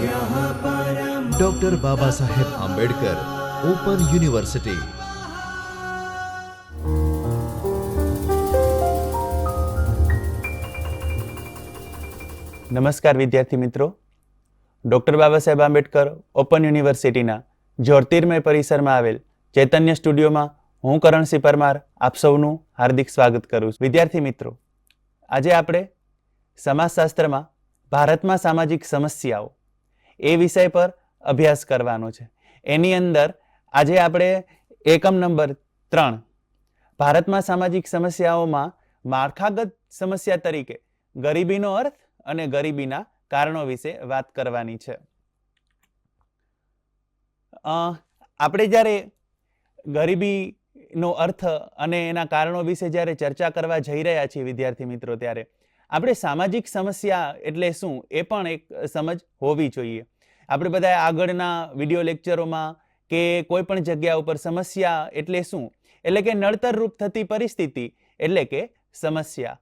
Doctor Baba Saheb Ambedkar open university. નમસ્કાર વિદ્યાર્થી મિત્રો, ડૉક્ટર બાબા સાહેબ આંબેડકર ઓપન યુનિવર્સિટીના જ્યોતિર્મય પરિસરમાં આવેલ ચૈતન્ય સ્ટુડિયોમાં હું કરણસિંહ પરમાર આપ સૌનું હાર્દિક સ્વાગત કરું છું. વિદ્યાર્થી મિત્રો, આજે આપણે સમાજશાસ્ત્રમાં ભારતમાં સામાજિક સમસ્યાઓ એ વિષય પર અભ્યાસ કરવાનો છે. એની અંદર આજે આપણે એકમ નંબર 3 ભારતમાં સામાજિક સમસ્યાઓમાં માળખાગત સમસ્યા તરીકે ગરીબીનો અર્થ અને ગરીબીના કારણો વિશે વાત કરવાની છે. આપણે જ્યારે ગરીબીનો અર્થ અને એના કારણો વિશે જ્યારે ચર્ચા કરવા જઈ રહ્યા છીએ વિદ્યાર્થી મિત્રો, ત્યારે આપણે સામાજિક સમસ્યા એટલે શું એ પણ એક સમજ હોવી જોઈએ. આપણે બધા આગળના વિડીયો લેક્ચરોમાં કે કોઈ પણ જગ્યા ઉપર સમસ્યા એટલે શું એટલે કે નડતર રૂપ થતી પરિસ્થિતિ એટલે કે સમસ્યા,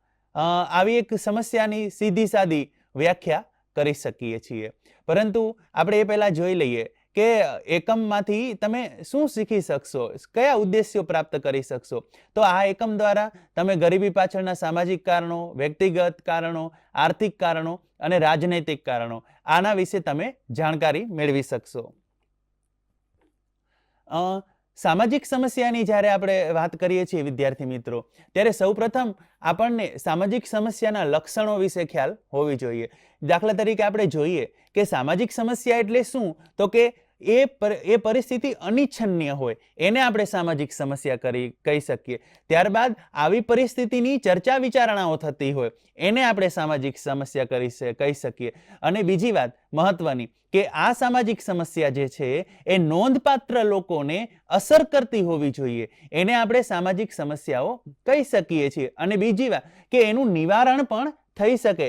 આવી એક સમસ્યાની સીધી સાદી વ્યાખ્યા કરી શકીએ છીએ. પરંતુ આપણે એ પહેલા જોઈ લઈએ કે એકમમાંથી તમે શું શીખી શકશો, કયા ઉદ્દેશ્યો પ્રાપ્ત કરી શકશો. તો આ એકમ દ્વારા તમે ગરીબી પાછળના સામાજિક કારણો, વ્યક્તિગત કારણો, આર્થિક કારણો અને રાજનૈતિક કારણો આના વિશે તમે જાણકારી મેળવી શકશો. સામાજિક સમસ્યાની જ્યારે આપણે વાત કરીએ છીએ વિદ્યાર્થી મિત્રો, ત્યારે સૌપ્રથમ આપણને સામાજિક સમસ્યાના લક્ષણો વિશે ખ્યાલ હોવી જોઈએ. દાખલા તરીકે આપણે જોઈએ કે સામાજિક સમસ્યા એટલે શું, તો કે એ પરિસ્થિતિ અનિચ્છનીય હોય એને આપણે સામાજિક સમસ્યા કહી શકીએ. ત્યારબાદ આવી પરિસ્થિતિની ચર્ચા વિચારણાઓ થતી હોય એને આપણે સામાજિક સમસ્યા કહી શકીએ. અને બીજી વાત મહત્વની કે આ સામાજિક સમસ્યા જે છે એ નોંધપાત્ર લોકોને અસર કરતી હોવી જોઈએ, એને આપણે સામાજિક સમસ્યાઓ કહી શકીએ છીએ. અને બીજી વાત કે એનું નિવારણ પણ થઈ શકે,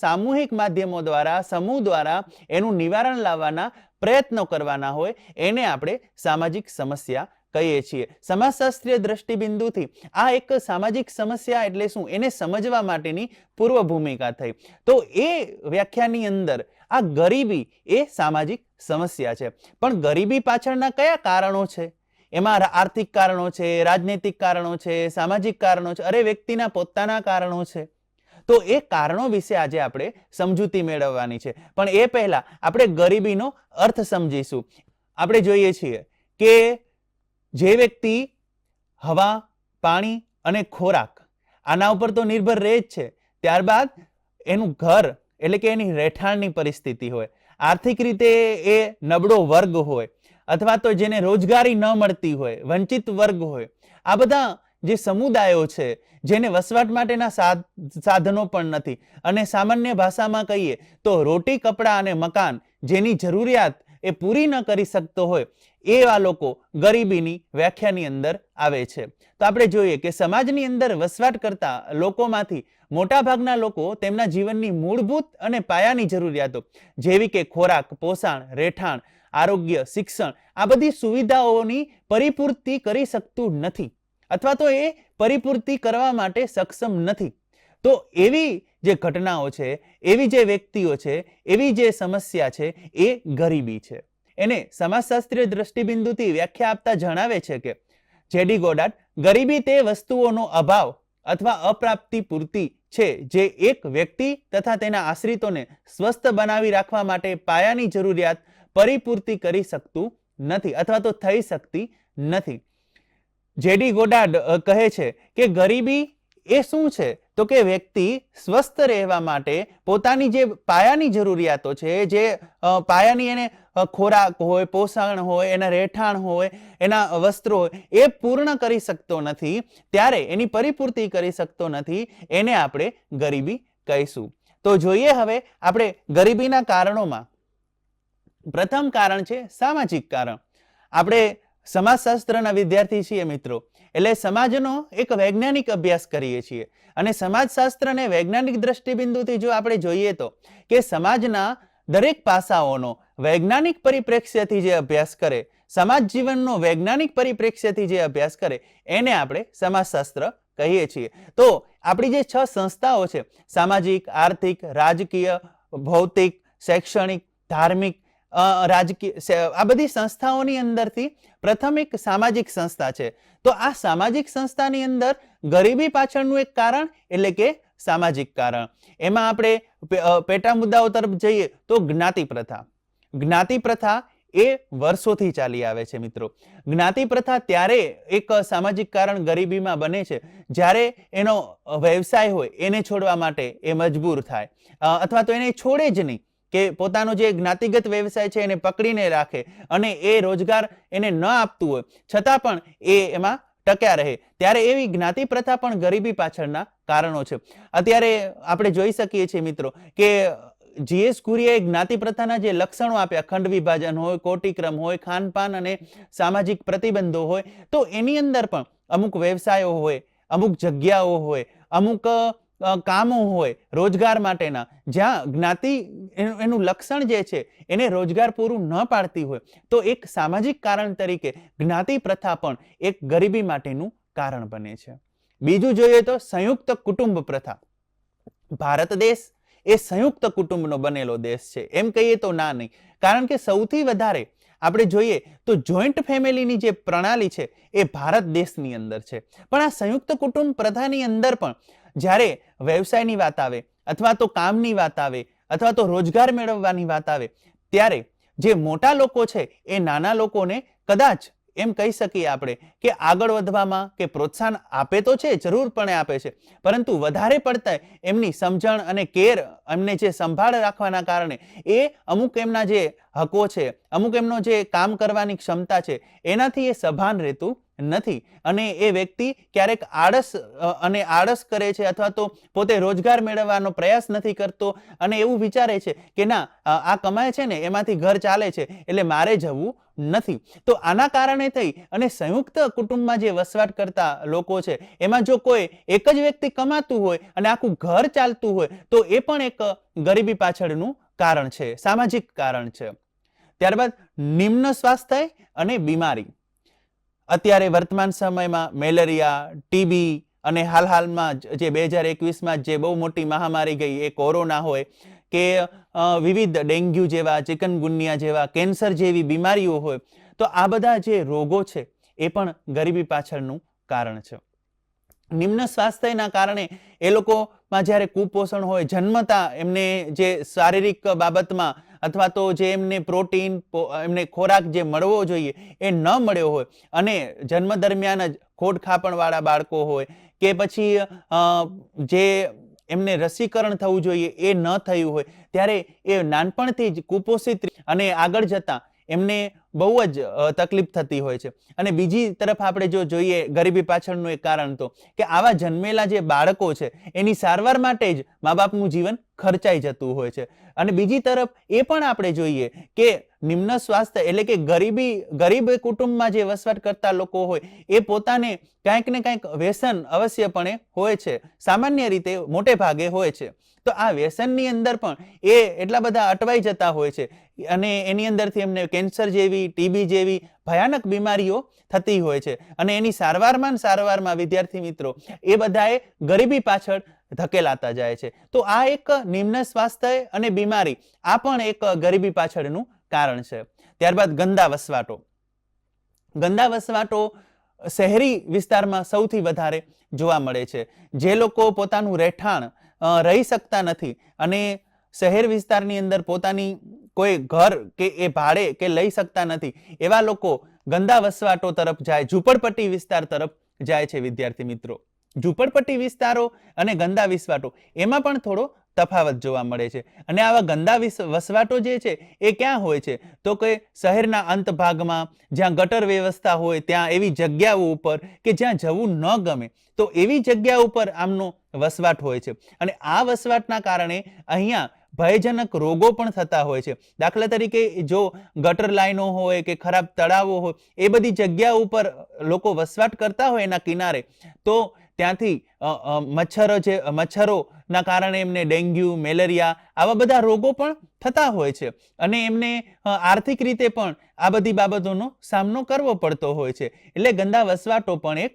સામૂહિક માધ્યમો દ્વારા, સમૂહ દ્વારા એનું નિવારણ લાવવાના પ્રયત્નો કરવાના હોય એને આપણે સામાજિક સમસ્યા કહીએ છીએ. સમાજશાસ્ત્રીય દ્રષ્ટિબિંદુથી આ એક સામાજિક સમસ્યા એટલે શું એને સમજવા માટેની પૂર્વ ભૂમિકા થઈ. તો એ વ્યાખ્યાની અંદર આ ગરીબી એ સામાજિક સમસ્યા છે. પણ ગરીબી પાછળના કયા કારણો છે? એમાં આર્થિક કારણો છે, રાજનૈતિક કારણો છે, સામાજિક કારણો છે, અરે વ્યક્તિના પોતાના કારણો છે. તો એ કારણો વિશે આજે આપણે સમજૂતી મેળવવાની છે. પણ એ પહેલા આપણે ગરીબીનો અર્થ સમજીશું. આપણે જોઈએ છીએ કે જે વ્યક્તિ હવા, પાણી અને ખોરાક આના ઉપર તો નિર્ભર રહે જ છે, ત્યારબાદ એનું ઘર એટલે કે એની રહેઠાણની પરિસ્થિતિ હોય, આર્થિક રીતે એ નબળો વર્ગ હોય, અથવા તો જેને રોજગારી ન મળતી હોય, વંચિત વર્ગ હોય, આ બધા જે સમુદાયો છે જેને વસવાટ માટેના સાધનો પણ નથી, અને સામાન્ય ભાષામાં કહીએ તો રોટી, કપડાં અને મકાન જેની જરૂરિયાત એ પૂરી ન કરી શકતો હોય એવા લોકો ગરીબીની વ્યાખ્યાની અંદર આવે છે. તો આપણે જોઈએ કે સમાજની અંદર વસવાટ કરતા લોકોમાંથી મોટાભાગના લોકો તેમના જીવનની મૂળભૂત અને પાયાની જરૂરિયાતો જેવી કે ખોરાક, પોષણ, રહેઠાણ, આરોગ્ય, શિક્ષણ આ બધી સુવિધાઓની પરિપૂર્તિ કરી શકતું નથી, અથવા તો એ પરિપૂર્તિ કરવા માટે સક્ષમ નથી. તો એવી જે ઘટનાઓ છે, એવી જે વ્યક્તિઓ છે, એવી જે સમસ્યા છે એ ગરીબી છે. એને સમાજશાસ્ત્રીય દ્રષ્ટિબિંદુથી વ્યાખ્યા આપતા જણાવે છે કે જેડી ગોડાર્ડ, ગરીબી તે વસ્તુઓનો અભાવ અથવા અપ્રાપ્તિ પૂર્તિ છે જે એક વ્યક્તિ તથા તેના આશ્રિતોને સ્વસ્થ બનાવી રાખવા માટે પાયાની જરૂરિયાત પરિપૂર્તિ કરી શકતું નથી અથવા તો થઈ શકતી નથી. જેડી ગોડાર્ડ કહે છે કે ગરીબી એ શું છે, તો કે વ્યક્તિ સ્વસ્થ રહેવા માટે પોતાની જે પાયાની જરૂરિયાતો છે, જે પાયાની એને ખોરાક હોય, પોષણ હોય, એના રહેઠાણ હોય, એના વસ્ત્રો હોય, એ પૂર્ણ કરી શકતો નથી, ત્યારે એની પરિપૂર્તિ કરી શકતો નથી, એને આપણે ગરીબી કહીશું. તો જોઈએ હવે આપણે ગરીબીના કારણોમાં પ્રથમ કારણ છે સામાજિક કારણ. આપણે સમાજશાસ્ત્રના વિદ્યાર્થી છીએ મિત્રો, એટલે સમાજનો એક વૈજ્ઞાનિક અભ્યાસ કરીએ છીએ. અને સમાજશાસ્ત્રને વૈજ્ઞાનિક દ્રષ્ટિબિંદુથી જો આપણે જોઈએ તો કે સમાજના દરેક પાસાઓનો વૈજ્ઞાનિક પરિપ્રેક્ષ્યથી જે અભ્યાસ કરે, સમાજ જીવનનો વૈજ્ઞાનિક પરિપ્રેક્ષ્યથી જે અભ્યાસ કરે એને આપણે સમાજશાસ્ત્ર કહીએ છીએ. તો આપણી જે 6 સંસ્થાઓ છે, સામાજિક, આર્થિક, રાજકીય, ભૌતિક, શૈક્ષણિક, ધાર્મિક, રાજકીય, આ બધી સંસ્થાઓની અંદરથી પ્રથમ એક સામાજિક સંસ્થા છે. તો આ સામાજિક સંસ્થાની અંદર ગરીબી પાછળનું એક કારણ એટલે કે સામાજિક કારણ. એમાં આપણે પેટા મુદ્દાઓ તરફ જઈએ તો જ્ઞાતિ પ્રથા. જ્ઞાતિ પ્રથા એ વર્ષોથી ચાલી આવે છે મિત્રો. જ્ઞાતિ પ્રથા ત્યારે એક સામાજિક કારણ ગરીબીમાં બને છે જ્યારે એનો વ્યવસાય હોય એને છોડવા માટે એ મજબૂર થાય, અથવા તો એને છોડે જ નહીં, કે પોતાનો જે જ્ઞાતિગત વ્યવસાય છે એને પકડીને રાખે અને એ રોજગાર એને ન આપતું હોય છતાં પણ એ એમાં ટક્યા રહે. ત્યારે એવી જ્ઞાતિ પ્રથા પણ ગરીબી પાછળના કારણો છે. અત્યારે આપણે જોઈ શકીએ છીએ મિત્રો કે GS કુરિયાએ જ્ઞાતિ પ્રથાના જે લક્ષણો આપ્યા, ખંડ વિભાજન હોય, કોટિક્રમ હોય, ખાનપાન અને સામાજિક પ્રતિબંધો હોય, તો એની અંદર પણ અમુક વ્યવસાયો હોય, અમુક જગ્યાઓ હોય, અમુક કામો હોય રોજગાર માટેના, જ્યાં જ્ઞાતિ એનું લક્ષણ જે છે એને રોજગાર પૂરું ન પાડતી હોય, તો એક સામાજિક કારણ તરીકે જ્ઞાતિ પ્રથા પણ એક ગરીબી માટેનું કારણ બને છે. બીજું જોઈએ તો સંયુક્ત કુટુંબ પ્રથા. ભારત દેશ એ સંયુક્ત કુટુંબનો બનેલો દેશ છે, એમ કહીએ તો ના નહીં. કારણ કે સૌથી વધારે આપણે જોઈએ તો જોઈન્ટ ફેમિલીની જે પ્રણાલી છે એ ભારત દેશની અંદર છે. પણ આ સંયુક્ત કુટુંબ પ્રથાની અંદર પણ જ્યારે વ્યવસાયની વાત આવે, અથવા તો કામની વાત આવે, અથવા તો રોજગાર મેળવવાની વાત આવે, ત્યારે જે મોટા લોકો છે એ નાના લોકોને કદાચ એમ કહી શકીએ આપણે કે આગળ વધવામાં કે પ્રોત્સાહન આપે તો છે, જરૂરપણે આપે છે, પરંતુ વધારે પડતા એમની સમજણ અને કેર, એમને જે સંભાળ રાખવાના કારણે એ અમુક એમના જે હકો છે, અમુક એમનો જે કામ કરવાની ક્ષમતા છે એનાથી એ સભાન રહેતું નથી. અને એ વ્યક્તિ ક્યારેક આળસ કરે છે, અથવા તો પોતે રોજગાર મેળવવાનો પ્રયાસ નથી કરતો અને એવું વિચારે છે કે ના, આ કમાય છે ને એમાંથી ઘર ચાલે છે એટલે મારે જવું નથી. તો આના કારણે થઈ અને સંયુક્ત કુટુંબમાં જે વસવાટ કરતા લોકો છે એમાં જો કોઈ એક જ વ્યક્તિ કમાતું હોય અને આખું ઘર ચાલતું હોય તો એ પણ એક ગરીબી પાછળનું કારણ છે, સામાજિક કારણ છે. ત્યારબાદ નિમ્ન સ્વાસ્થ્ય અને બીમારી. અત્યારે વર્તમાન સમયમાં મેલેરિયા, ટીબી અને હાલમાં જે 2021માં જે બહુ મોટી મહામારી ગઈ એ કોરોના હોય કે વિવિધ ડેન્ગ્યુ જેવા, ચિકનગુનિયા જેવા, કેન્સર જેવી બીમારીઓ હોય, તો આ બધા જે રોગો છે એ પણ ગરીબી પાછળનું કારણ છે. નિમ્ન સ્વાસ્થ્યના કારણે એ લોકોમાં જ્યારે કુપોષણ હોય, જન્મતા એમને જે શારીરિક બાબતમાં અથવા તો જે એમને પ્રોટીન, એમને ખોરાક જે મળવો જોઈએ એ ન મળ્યો હોય, અને જન્મ દરમિયાન જ ખોડખાપણવાળા બાળકો હોય, કે પછી જે એમને રસીકરણ થવું જોઈએ એ ન થયું હોય, ત્યારે એ નાનપણથી જ કુપોષિત અને આગળ જતા એમને બહુ જ તકલીફ થતી હોય છે. અને બીજી તરફ આપણે જો જોઈએ ગરીબી પાછળનું એક કારણ તો કે આવા જન્મેલા જે બાળકો છે એની સારવાર માટે જ મા બાપનું જીવન ખર્ચાઈ જતું હોય છે. અને બીજી તરફ એ પણ આપણે જોઈએ કે નિમ્ન સ્વાસ્થ્ય એટલે કે ગરીબ કુટુંબમાં જે વસવાટ કરતા લોકો હોય એ પોતાને કંઈક ને કંઈક વ્યસન અવશ્યપણે હોય છે, સામાન્ય રીતે મોટે ભાગે હોય છે. તો આ વ્યસનની અંદર પણ એ એટલા બધા અટવાઈ જતા હોય છે અને એની અંદરથી એમને કેન્સર જેવી, ટીબી જેવી ભયાનક બીમારીઓ થતી હોય છે. અને એની સારવારમાં વિદ્યાર્થી મિત્રો એ બધાએ ગરીબી પાછળ ધકેલાતા જાય છે. તો આ એક નિમ્ન સ્વાસ્થ્ય અને બીમારી, આ પણ એક ગરીબી પાછળનું કારણ છે. ત્યારબાદ ગંદા વસવાટો. ગંદા વસવાટો શહેરી વિસ્તારમાં સૌથી વધારે જોવા મળે છે. જે લોકો પોતાનું રહેઠાણ રહી શકતા નથી અને શહેર વિસ્તારની અંદર પોતાની કોઈ ઘર કે એ ભાડે કે લઈ શકતા નથી, એવા લોકો ગંદા વસવાટો તરફ જાય, ઝૂંપડપટ્ટી વિસ્તાર તરફ જાય છે. વિદ્યાર્થી મિત્રો, ઝૂંપડપટ્ટી વિસ્તારો અને ગંદા વસવાટો એમાં પણ થોડો તફાવત જોવા મળે છે. અને આવા ગંદા વસવાટો જે છે એ ક્યાં હોય છે તો કે શહેરના અંત ભાગમાં, જ્યાં ગટર વ્યવસ્થા હોય, ત્યાં એવી જગ્યાઓ ઉપર કે જ્યાં જવું ન ગમે, તો એવી જગ્યા ઉપર આમનો વસવાટ હોય છે. અને આ વસવાટના કારણે અહીંયા ભયજનક રોગો પણ થતા હોય છે. દાખલા તરીકે જો ગટર લાઈનો હોય કે ખરાબ તળાવો હોય, એ બધી જગ્યા ઉપર લોકો વસવાટ કરતા હોય એના કિનારે, તો ત્યાંથી મચ્છરોના કારણે એમને ડેન્ગ્યુ, મેલેરિયા આવા બધા રોગો પણ થતા હોય છે. અને એમને આર્થિક રીતે પણ આ બધી બાબતોનો સામનો કરવો પડતો હોય છે. એટલે ગંદા વસવાટો પણ એક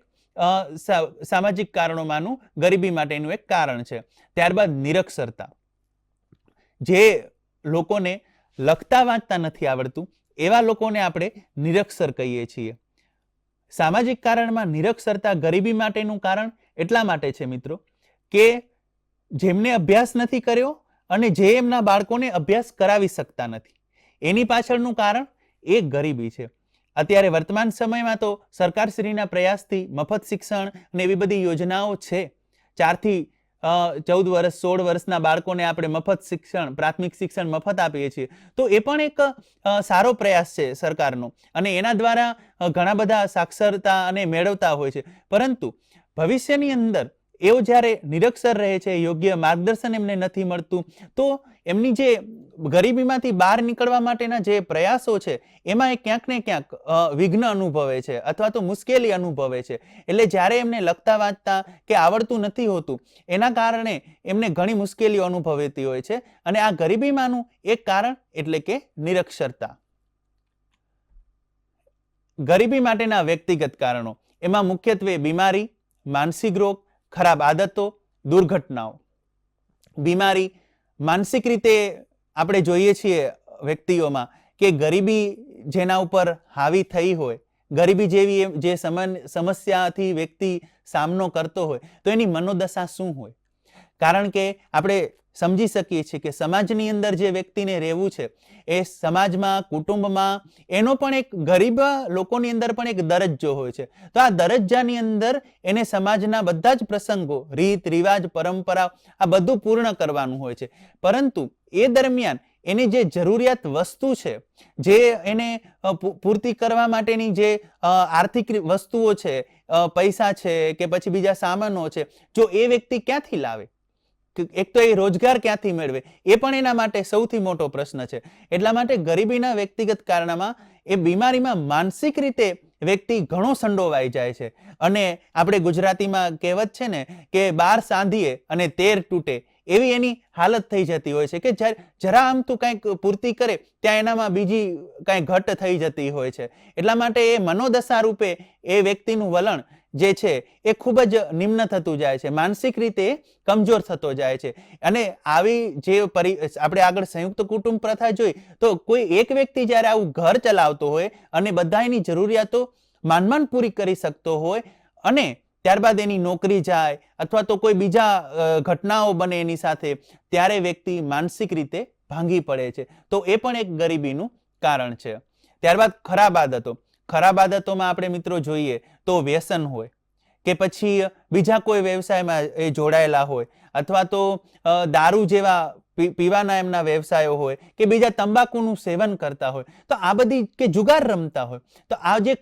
સામાજિક કારણોમાંનું ગરીબી માટેનું એક કારણ છે. ત્યારબાદ નિરક્ષરતા. જે લોકોને લખતા વાંચતા નથી આવડતું એવા લોકોને આપણે નિરક્ષર કહીએ છીએ. સામાજિક કારણમાં નિરક્ષરતા ગરીબી માટેનું કારણ એટલા માટે છે મિત્રો કે જેમને અભ્યાસ નથી કર્યો અને જે એમના બાળકોને અભ્યાસ કરાવી શકતા નથી, એની પાછળનું કારણ એ ગરીબી છે. અત્યારે વર્તમાન સમયમાં તો સરકારશ્રીના પ્રયાસથી મફત શિક્ષણ અને એવી બધી યોજનાઓ છે. 4 થી 14 વર્ષ 16 વર્ષના બાળકોને આપણે મફત શિક્ષણ, પ્રાથમિક શિક્ષણ મફત આપીએ છીએ. તો એ પણ એક સારો પ્રયાસ છે સરકારનો અને એના દ્વારા ઘણા બધા સાક્ષરતા અને મેળવતા હોય છે. પરંતુ ભવિષ્યની અંદર એઓ જ્યારે નિરક્ષર રહે છે, યોગ્ય માર્ગદર્શન એમને નથી મળતું, તો એમની જે ગરીબીમાંથી બહાર નીકળવા માટેના જે પ્રયાસો છે એમાં એ ક્યાંક ને ક્યાંક વિઘ્ન અનુભવે છે અથવા તો મુશ્કેલી અનુભવે છે. એટલે જ્યારે એમને લખતા વાંચતા કે આવડતું નથી હોતું એના કારણે એમને ઘણી મુશ્કેલીઓ અનુભવતી હોય છે અને આ ગરીબીમાંનું એક કારણ એટલે કે નિરક્ષરતા. ગરીબી માટેના વ્યક્તિગત કારણો એમાં મુખ્યત્વે બીમારી, માનસિક રોગ, ખરાબ આદતો, દુર્ઘટનાઓ. બીમારી, માનસિક રીતે આપણે જોઈએ છીએ વ્યક્તિઓમાં કે ગરીબી જેના ઉપર હાવી થઈ હોય, ગરીબી જેવી જે સમસ્યાથી વ્યક્તિ સામનો કરતો હોય તો એની મનોદશા શું હોય? કારણ કે આપણે સમજી શકીએ છીએ કે સમાજની અંદર જે વ્યક્તિને રહેવું છે એ સમાજમાં, કુટુંબમાં એનો પણ એક ગરીબ લોકોની અંદર પણ એક દરજ્જો હોય છે. તો આ દરજ્જાની અંદર એને સમાજના બધા જ પ્રસંગો, રીત રિવાજ, પરંપરા આ બધું પૂર્ણ કરવાનું હોય છે. પરંતુ એ દરમિયાન એની જે જરૂરિયાત વસ્તુ છે, જે એને પૂર્તિ કરવા માટેની જે આર્થિક વસ્તુઓ છે, પૈસા છે કે પછી બીજા સામાનો છે, જો એ વ્યક્તિ ક્યાંથી લાવે? એક તો એ રોજગાર ક્યાંથી મેળવે એ પણ એના માટે સૌથી મોટો પ્રશ્ન છે. એટલા માટે ગરીબીના વ્યક્તિગત કારણમાં એ બીમારીમાં માનસિક રીતે વ્યક્તિ ઘણો સંડોવાઈ જાય છે. અને આપણે ગુજરાતીમાં કહેવત છે ને કે 12 સાંધીએ અને 13 તૂટે, એવી એની હાલત થઈ જતી હોય છે કે જરા આમ તું કંઈક પૂર્તિ કરે ત્યાં એનામાં બીજી કંઈ ઘટ થઈ જતી હોય છે. એટલા માટે એ મનોદશા રૂપે એ વ્યક્તિનું વલણ જે છે એ ખૂબ જ નિમ્ન થતું જાય છે, માનસિક રીતે કમજોર થતો જાય છે. અને આવી જે આપણે આગળ સંયુક્ત કુટુંબ પ્રથા જોઈ તો કોઈ એક વ્યક્તિ જ્યારે આવું ઘર ચલાવતો હોય અને બધા એની જરૂરિયાતો માંડ પૂરી કરી શકતો હોય અને ત્યારબાદ એની નોકરી જાય અથવા તો કોઈ બીજા ઘટનાઓ બને એની સાથે, ત્યારે વ્યક્તિ માનસિક રીતે ભાંગી પડે છે. તો એ પણ એક ગરીબીનું કારણ છે. ત્યારબાદ ખરાબ આદતો. ખરાબ આદતોમાં આપણે મિત્રો જોઈએ તો વ્યસન હોય કે પછી બીજા કોઈ વ્યવસાયમાં એ જોડાયેલા હોય અથવા તો દારૂ જેવા પીવાના એમના વ્યવસાયો હોય કે બીજા તંબાકુનું સેવન કરતા હોય, તો આ બધી કે જુગાર રમતા હોય, તો આ જે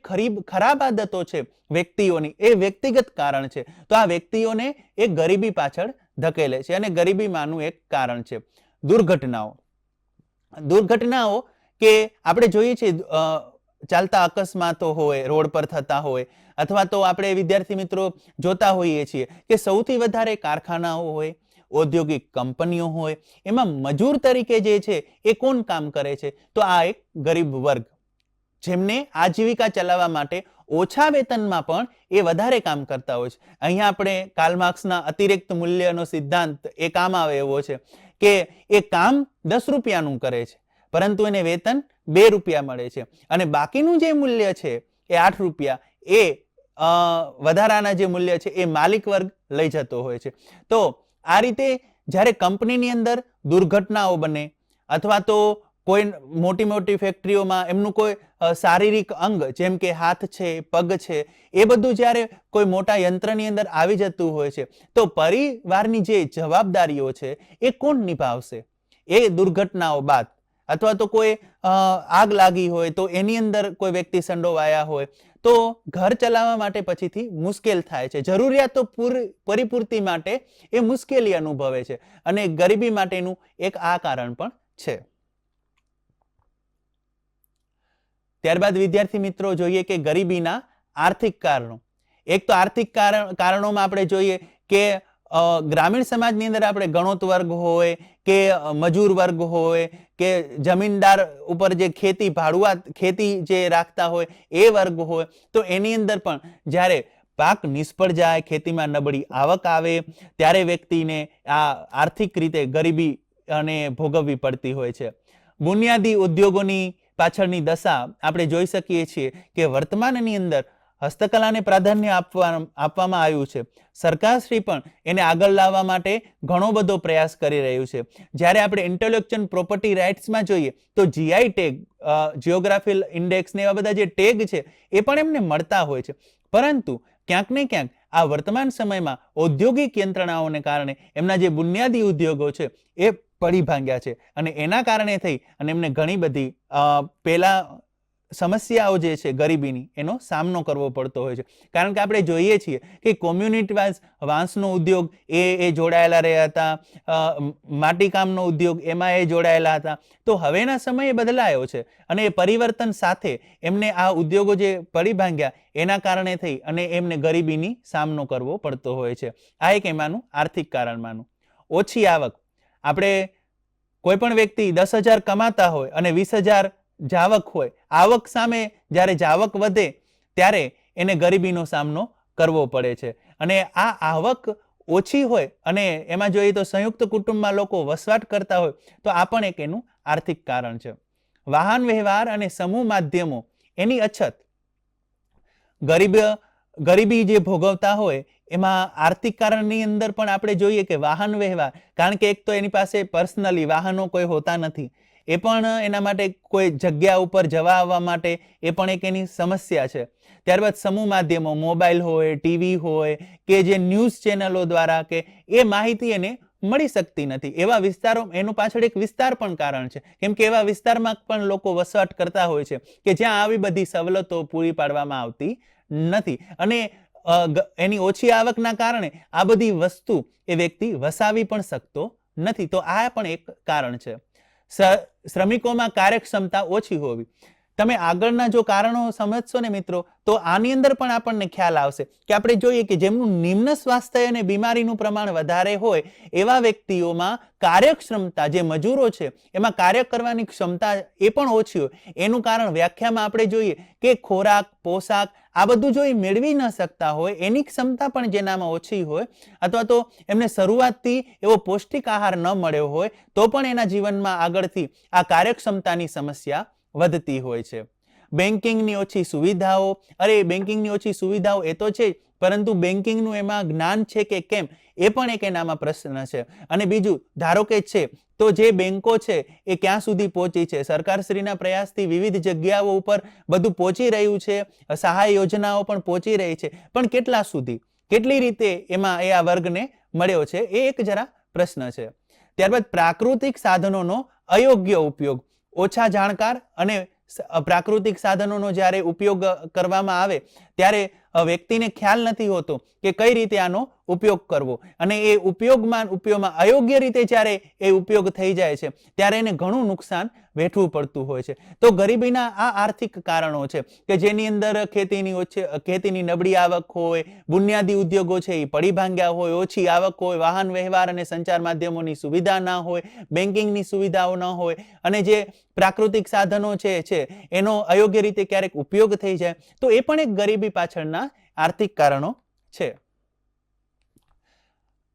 ખરાબ આદતો છે વ્યક્તિઓની એ વ્યક્તિગત કારણ છે. તો આ વ્યક્તિઓને એ ગરીબી પાછળ ધકેલે છે અને ગરીબીમાંનું એક કારણ છે. દુર્ઘટનાઓ. દુર્ઘટનાઓ કે આપણે જોઈએ છીએ ચાલતા અકસ્માતો હોય, રોડ પર થતા હોય અથવા તો આપણે વિદ્યાર્થી મિત્રો જોતા હોઈએ છીએ કે સૌથી વધારે કારખાનાઓ હોય, ઔદ્યોગિક કંપનીઓ હોય, એમાં મજૂર તરીકે જે છે એ કોણ કામ કરે છે? તો આ એક ગરીબ વર્ગ, જેમને આજીવિકા ચલાવવા માટે ઓછા વેતનમાં પણ એ વધારે કામ કરતા હોય છે. અહીંયા આપણે કાર્લ માર્ક્સના અતિરિક્ત મૂલ્યનો સિદ્ધાંત એ કામ આવે એવો છે કે એ કામ 10 રૂપિયાનું કરે છે પરંતુ એને વેતન 2 રૂપિયા મળે છે અને બાકીનું જે મૂલ્ય છે એ 8 રૂપિયા એ વધારાના જે મૂલ્ય છે એ માલિક વર્ગ લઈ જતો હોય છે. તો આ રીતે જ્યારે કંપનીની અંદર દુર્ઘટનાઓ બને અથવા તો કોઈ મોટી મોટી ફેક્ટરીઓમાં એમનું કોઈ શારીરિક અંગ જેમ કે હાથ છે, પગ છે, એ બધું જ્યારે કોઈ મોટા યંત્રની અંદર આવી જતું હોય છે તો પરિવારની જે જવાબદારીઓ છે એ કોણ નિભાવશે? એ દુર્ઘટનાઓ બાદ અથવા તો કોઈ આગ લાગી હોય તો એની અંદર કોઈ વ્યક્તિ સંડોવાયા હોય તો ઘર ચલાવવા માટે પછીથી મુશ્કેલ થાય છે. જરૂરિયાતો પરિપૂર્તિ માટે એ મુશ્કેલી અનુભવે છે અને ગરીબી માટેનું એક આ કારણ પણ છે. ત્યારબાદ વિદ્યાર્થી મિત્રો જોઈએ કે ગરીબીના આર્થિક કારણો. એક તો આર્થિક કારણોમાં આપણે જોઈએ કે ગ્રામીણ સમાજની અંદર આપણે ગણોત વર્ગ હોય કે મજૂર વર્ગ હોય કે જમીનદાર ઉપર જે ખેતી જે રાખતા હોય એ વર્ગ હોય, તો એની અંદર પણ જ્યારે પાક નિષ્ફળ જાય, ખેતીમાં નબળી આવક આવે ત્યારે વ્યક્તિને આ આર્થિક રીતે ગરીબી અને ભોગવવી પડતી હોય છે. બુનિયાદી ઉદ્યોગોની પાછળની દશા આપણે જોઈ શકીએ છીએ કે વર્તમાનની અંદર હસ્તકલાને પ્રાધાન્ય આપવામાં આવ્યું છે. સરકારશ્રી પણ એને આગળ લાવવા માટે ઘણો બધો પ્રયાસ કરી રહ્યું છે. જ્યારે આપણે ઇન્ટેલેક્ચ્યુઅલ પ્રોપર્ટી રાઇટ્સમાં જોઈએ તો જીઆઈ ટેગ, જિયોગ્રાફિકલ ઇન્ડેક્સ ને એવા બધા જે ટેગ છે એ પણ એમને મળતા હોય છે. પરંતુ ક્યાંક ને ક્યાંક આ વર્તમાન સમયમાં ઔદ્યોગિક યંત્રણાઓને કારણે એમના જે બુનિયાદી ઉદ્યોગો છે એ પડી ભાંગ્યા છે અને એના કારણે થઈ અને એમને ઘણી બધી પેલા સમસ્યાઓ જે છે ગરીબીની એનો સામનો કરવો પડતો હોય છે. કારણ કે આપણે જોઈએ છીએ કે કોમ્યુનિટી વાઇઝ વાંસનો ઉદ્યોગ એ જોડાયેલા રહ્યા હતા, માટીકામનો ઉદ્યોગ એમાં એ જોડાયેલા હતા. તો હવેના સમય બદલાયો છે અને એ પરિવર્તન સાથે એમને આ ઉદ્યોગો જે પડી ભાંગ્યા એના કારણે થઈ અને એમને ગરીબીની સામનો કરવો પડતો હોય છે. આ એક એમાંનું આર્થિક કારણમાંનું. ઓછી આવક, આપણે કોઈ પણ વ્યક્તિ 10,000 કમાતા હોય અને 20,000 જાવક હોય, આવક સામે જ્યારે જાવક વધે ત્યારે એને ગરીબીનો સામનો કરવો પડે છે. અને આ આવક ઓછી હોય અને એમાં જોઈએ તો સંયુક્ત કુટુંબમાં લોકો વસવાટ કરતા હોય તો આ પણ એક એનું આર્થિક કારણ છે. વાહન વ્યવહાર અને સમૂહ માધ્યમો એની અછત, ગરીબી જે ભોગવતા હોય એમાં આર્થિક કારણની અંદર પણ આપણે જોઈએ કે વાહન વ્યવહાર, કારણ કે એક તો એની પાસે પર્સનલી વાહનો કોઈ હોતા નથી, એ પણ એના માટે કોઈ જગ્યા ઉપર જવા આવવા માટે એ પણ એક એની સમસ્યા છે. ત્યારબાદ સમૂહ માધ્યમો, મોબાઈલ હોય, ટીવી હોય કે જે ન્યૂઝ ચેનલો દ્વારા કે એ માહિતી એને મળી શકતી નથી. એવા વિસ્તારો, એનું પાછળ એક વિસ્તાર પણ કારણ છે, કેમ કે એવા વિસ્તારમાં પણ લોકો વસવાટ કરતા હોય છે કે જ્યાં આવી બધી સવલતો પૂરી પાડવામાં આવતી નથી અને એની ઓછી આવકના કારણે આ બધી વસ્તુ એ વ્યક્તિ વસાવી પણ શકતો નથી. તો આ પણ એક કારણ છે. શ્રમિકોમાં કાર્યક્ષમતા ઓછી હોવી. તમે આગળના જો કારણો સમજશો ને મિત્રો તો આની અંદર પણ આપણને ખ્યાલ આવશે કે આપણે જોઈએ કે જેમનું નિમ્ન સ્વાસ્થ્ય અને બીમારીનું પ્રમાણ વધારે હોય એવા વ્યક્તિઓમાં કાર્યક્ષમતા, જે મજૂરો છે એમાં કાર્ય કરવાની ક્ષમતા એ પણ ઓછી હોય. એનું કારણ વ્યાખ્યામાં આપણે જોઈએ કે ખોરાક, પોશાક આ બધું જો એ મેળવી ન શકતા હોય, એની ક્ષમતા પણ જેનામાં ઓછી હોય અથવા તો એમને શરૂઆતથી એવો પૌષ્ટિક આહાર ન મળ્યો હોય તો પણ એના જીવનમાં આગળથી આ કાર્યક્ષમતાની સમસ્યા વધતી હોય છે. બેન્કિંગની ઓછી સુવિધાઓ, અરે બેન્કિંગની ઓછી સુવિધાઓ એ તો છે, પરંતુ બેન્કિંગનું એમાં જ્ઞાન છે કે કેમ એ પણ એક એનામાં પ્રશ્ન છે. અને બીજું, ધારો કે છે તો જે બેન્કો છે એ ક્યાં સુધી પહોંચી છે, સરકારશ્રીના પ્રયાસથી વિવિધ જગ્યાઓ ઉપર બધું પહોંચી રહ્યું છે, સહાય યોજનાઓ પણ પહોંચી રહી છે, પણ કેટલા સુધી, કેટલી રીતે એમાં એ આ વર્ગને મળ્યો છે એ એક જરા પ્રશ્ન છે. ત્યારબાદ પ્રાકૃતિક સાધનોનો અયોગ્ય ઉપયોગ, ઓછા જાણકાર અને પ્રાકૃતિક સાધનોનો જ્યારે ઉપયોગ કરવામાં આવે ત્યારે વ્યક્તિને ખ્યાલ નથી હોતો કે કઈ રીતે આનો ઉપયોગ કરવો અને એ ઉપયોગમાં અયોગ્ય રીતે જ્યારે એ ઉપયોગ થઈ જાય છે ત્યારે એને ઘણું નુકસાન વેઠવું પડતું હોય છે. તો ગરીબીના આ આર્થિક કારણો છે કે જેની અંદર ખેતીની નબળી આવક હોય, બુનિયાદી ઉદ્યોગો છે એ પડી ભાંગ્યા હોય, ઓછી આવક હોય, વાહન વ્યવહાર અને સંચાર માધ્યમોની સુવિધા ના હોય, બેન્કિંગની સુવિધાઓ ન હોય અને જે પ્રાકૃતિક સાધનો છે એનો અયોગ્ય રીતે ક્યારેક ઉપયોગ થઈ જાય તો એ પણ એક ગરીબી પાછળના આર્થિક કારણો છે.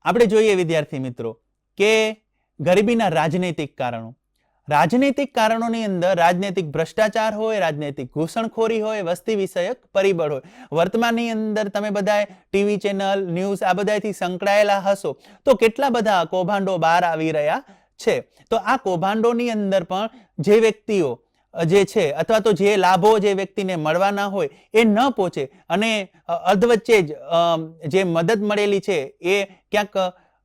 આપણે જોઈએ વિદ્યાર્થી મિત્રો કે ગરીબીના રાજનૈતિક કારણો. રાજનૈતિક કારણોની અંદર રાજનૈતિક ભ્રષ્ટાચાર હોય, રાજનૈતિક ઘૂસણખોરી હોય, વસ્તી વિષયક પરિબળ હોય. વર્તમાનની અંદર તમે બધા ટીવી ચેનલ, ન્યૂઝ આ બધાથી સંકળાયેલા હશો તો કેટલા બધા કૌભાંડો બહાર આવી રહ્યા છે. તો આ કૌભાંડોની અંદર પણ જે વ્યક્તિઓ જે છે અથવા તો જે લાભો જે વ્યક્તિને મળવાના હોય એ ન પહોંચે અને અધવચ્ચે જ જે મદદ મળેલી છે એ ક્યાંક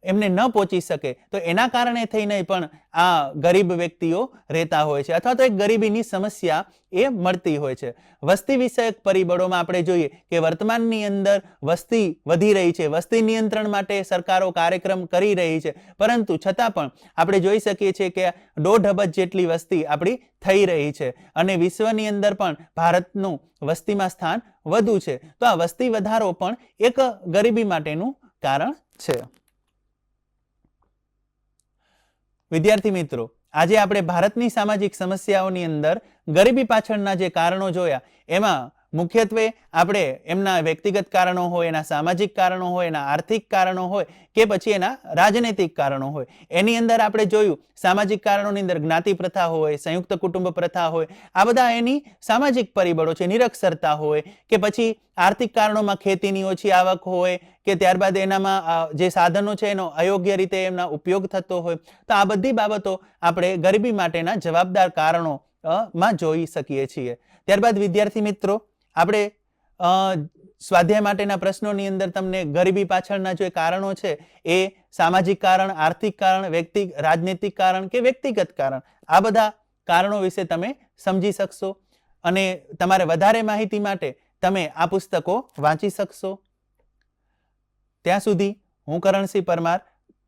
એમને ન પહોંચી શકે તો એના કારણે થઈને પણ આ ગરીબ વ્યક્તિઓ રહેતા હોય છે અથવા તો એક ગરીબીની સમસ્યા એ મળતી હોય છે. વસ્તી વિષયક પરિબળોમાં આપણે જોઈએ કે વર્તમાનની અંદર વસ્તી વધી રહી છે, વસ્તી નિયંત્રણ માટે સરકારો કાર્યક્રમ કરી રહી છે, પરંતુ છતાં પણ આપણે જોઈ શકીએ છીએ કે 1.5 અબજ જેટલી વસ્તી આપણી થઈ રહી છે અને વિશ્વની અંદર પણ ભારતનું વસ્તીમાં સ્થાન વધુ છે. તો આ વસ્તી વધારો પણ એક ગરીબી માટેનું કારણ છે. વિદ્યાર્થી મિત્રો, આજે આપણે ભારતની સામાજિક સમસ્યાઓની અંદર ગરીબી પાછળના જે કારણો જોયા એમાં મુખ્યત્વે આપણે એમના વ્યક્તિગત કારણો હોય, એના સામાજિક કારણો હોય, એના આર્થિક કારણો હોય કે પછી એના રાજનૈતિક કારણો હોય, એની અંદર આપણે જોયું સામાજિક કારણોની અંદર જ્ઞાતિ પ્રથા હોય, સંયુક્ત કુટુંબ પ્રથા હોય, આ બધા એની સામાજિક પરિબળો છે. નિરક્ષરતા હોય કે પછી આર્થિક કારણોમાં ખેતીની ઓછી આવક હોય કે ત્યારબાદ એનામાં જે સાધનો છે એનો અયોગ્ય રીતે એમના ઉપયોગ થતો હોય, તો આ બધી બાબતો આપણે ગરીબી માટેના જવાબદાર કારણો માં જોઈ શકીએ છીએ. ત્યારબાદ વિદ્યાર્થી મિત્રો, આપણે સ્વાધ્યાય માટેના પ્રશ્નોની અંદર તમને ગરીબી પાછળના જે કારણો છે એ સામાજિક કારણ, આર્થિક કારણ, રાજનૈતિક કારણ કે વ્યક્તિગત કારણ, આ બધા કારણો વિશે તમે સમજી શકશો અને તમારે વધારે માહિતી માટે તમે આ પુસ્તકો વાંચી શકશો. ત્યાં સુધી હું Karansinh Parmar,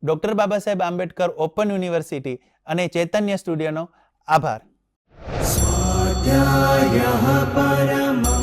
doctor Baba Saheb Ambedkar open university અને ચૈતન્ય સ્ટુડિયોનો આભાર. स्वाध्यायः परमः